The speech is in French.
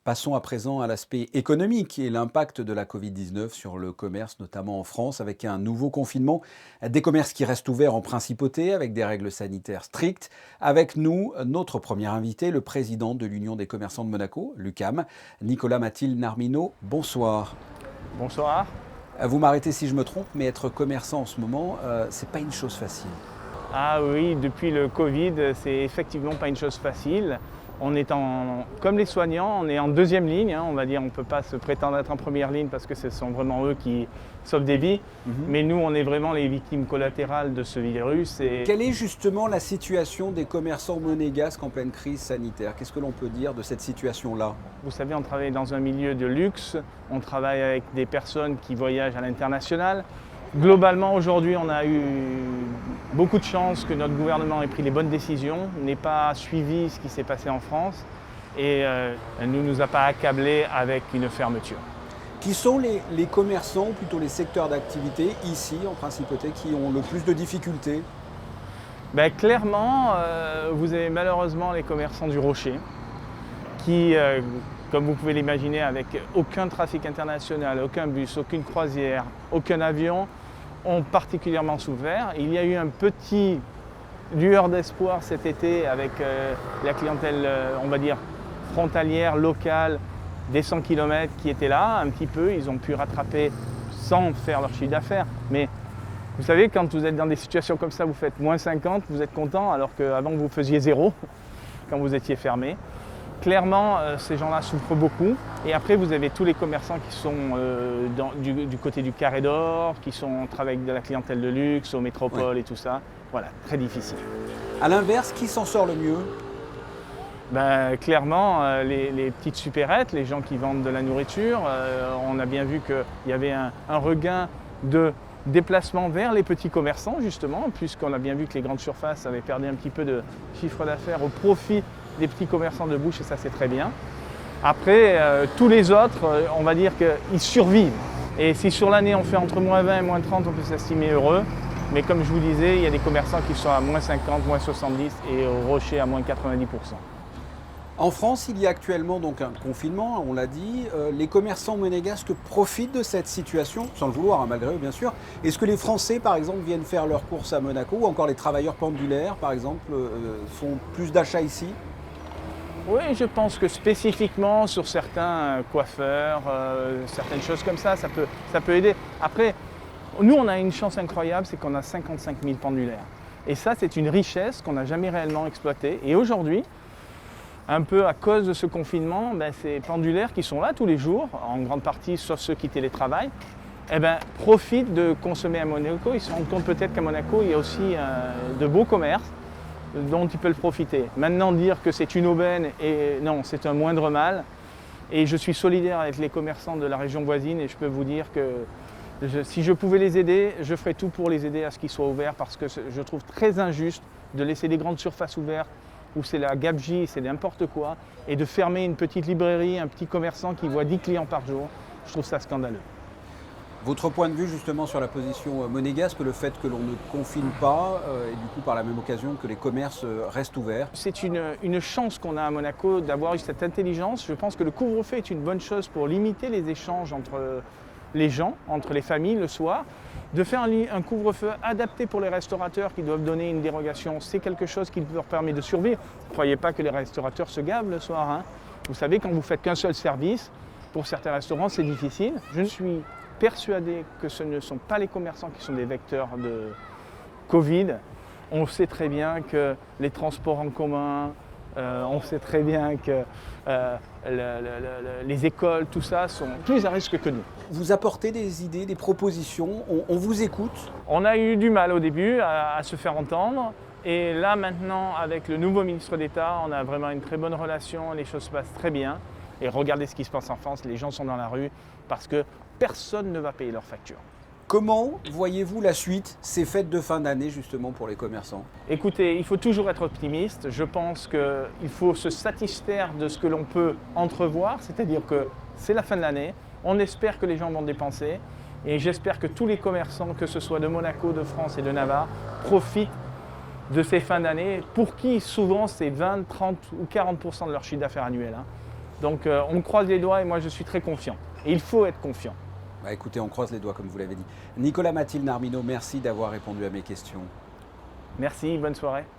Passons à présent à l'aspect économique et l'impact de la Covid-19 sur le commerce, notamment en France, avec un nouveau confinement. Des commerces qui restent ouverts en principauté, avec des règles sanitaires strictes. Avec nous, notre premier invité, le président de l'Union des commerçants de Monaco, l'UCAM, Nicolas Mathilde Narmineau. Bonsoir. Bonsoir. Vous m'arrêtez si je me trompe, mais être commerçant en ce moment, c'est pas une chose facile. Ah oui, depuis le Covid, c'est effectivement pas une chose facile. Comme les soignants, on est en deuxième ligne, on va dire. On ne peut pas se prétendre être en première ligne parce que ce sont vraiment eux qui sauvent des vies. Mais nous, on est vraiment les victimes collatérales de ce virus. Quelle est justement la situation des commerçants monégasques en pleine crise sanitaire? Qu'est-ce que l'on peut dire de cette situation-là? Vous savez, on travaille dans un milieu de luxe, on travaille avec des personnes qui voyagent à l'international. Globalement, aujourd'hui, on a eu beaucoup de chance que notre gouvernement ait pris les bonnes décisions, n'ait pas suivi ce qui s'est passé en France et ne nous a pas accablés avec une fermeture. Qui sont les commerçants, ou plutôt les secteurs d'activité, ici en principauté, qui ont le plus de difficultés? Clairement, vous avez malheureusement les commerçants du Rocher qui, comme vous pouvez l'imaginer, avec aucun trafic international, aucun bus, aucune croisière, aucun avion, ont particulièrement souffert. Il y a eu un petit lueur d'espoir cet été avec la clientèle, on va dire, frontalière, locale, des 100 km qui était là, un petit peu. Ils ont pu rattraper sans faire leur chiffre d'affaires. Mais vous savez, quand vous êtes dans des situations comme ça, vous faites moins 50, vous êtes content, alors qu'avant vous faisiez zéro, quand vous étiez fermé. Clairement, ces gens-là souffrent beaucoup. Et après, vous avez tous les commerçants qui sont du côté du Carré d'Or, qui travaillent avec de la clientèle de luxe, aux métropoles et tout ça. Voilà, très difficile. À l'inverse, qui s'en sort le mieux? Clairement, les petites supérettes, les gens qui vendent de la nourriture. On a bien vu qu'il y avait un regain de déplacement vers les petits commerçants, justement, puisqu'on a bien vu que les grandes surfaces avaient perdu un petit peu de chiffre d'affaires au profit des petits commerçants de bouche, et ça c'est très bien. Après, tous les autres, on va dire qu'ils survivent. Et si sur l'année on fait entre moins 20 et moins 30, on peut s'estimer heureux. Mais comme je vous disais, il y a des commerçants qui sont à moins 50, moins 70 et au Rocher à moins 90%. En France, il y a actuellement donc un confinement, on l'a dit. Les commerçants monégasques profitent de cette situation, sans le vouloir, malgré eux bien sûr. Est-ce que les Français, par exemple, viennent faire leurs courses à Monaco, ou encore les travailleurs pendulaires, par exemple, font plus d'achats ici? Oui, je pense que spécifiquement sur certains coiffeurs, certaines choses comme ça peut aider. Après, nous, on a une chance incroyable, c'est qu'on a 55 000 pendulaires. Et ça, c'est une richesse qu'on n'a jamais réellement exploitée. Et aujourd'hui, un peu à cause de ce confinement, ces pendulaires qui sont là tous les jours, en grande partie, sauf ceux qui télétravaillent, profitent de consommer à Monaco. Ils se rendent compte peut-être qu'à Monaco, il y a aussi de beaux commerces dont ils peuvent profiter. Maintenant, dire que c'est une aubaine, et non, c'est un moindre mal. Et je suis solidaire avec les commerçants de la région voisine et je peux vous dire que si je pouvais les aider, je ferais tout pour les aider à ce qu'ils soient ouverts, parce que je trouve très injuste de laisser des grandes surfaces ouvertes où c'est la gabegie, c'est n'importe quoi, et de fermer une petite librairie, un petit commerçant qui voit 10 clients par jour. Je trouve ça scandaleux. Votre point de vue justement sur la position monégasque, le fait que l'on ne confine pas, et du coup par la même occasion que les commerces restent ouverts? C'est une chance qu'on a à Monaco d'avoir eu cette intelligence. Je pense que le couvre-feu est une bonne chose pour limiter les échanges entre les gens, entre les familles le soir. De faire un couvre-feu adapté pour les restaurateurs qui doivent donner une dérogation, c'est quelque chose qui leur permet de survivre. Ne croyez pas que les restaurateurs se gavent le soir. Vous savez, quand vous faites qu'un seul service, pour certains restaurants, c'est difficile. Je suis persuadé que ce ne sont pas les commerçants qui sont des vecteurs de Covid. On sait très bien que les transports en commun, on sait très bien que les écoles, tout ça, sont plus à risque que nous. Vous apportez des idées, des propositions, on vous écoute? On a eu du mal au début à se faire entendre. Et là maintenant, avec le nouveau ministre d'État, on a vraiment une très bonne relation, les choses se passent très bien. Et regardez ce qui se passe en France, les gens sont dans la rue parce que personne ne va payer leurs factures. Comment voyez-vous la suite, ces fêtes de fin d'année justement pour les commerçants? Écoutez, il faut toujours être optimiste. Je pense qu'il faut se satisfaire de ce que l'on peut entrevoir, c'est-à-dire que c'est la fin de l'année. On espère que les gens vont dépenser et j'espère que tous les commerçants, que ce soit de Monaco, de France et de Navarre, profitent de ces fins d'année, pour qui souvent c'est 20, 30 ou 40% de leur chiffre d'affaires annuel. Donc on croise les doigts et moi je suis très confiant. Et il faut être confiant. Bah, écoutez, on croise les doigts comme vous l'avez dit. Nicolas Mathilde Narmino, merci d'avoir répondu à mes questions. Merci, bonne soirée.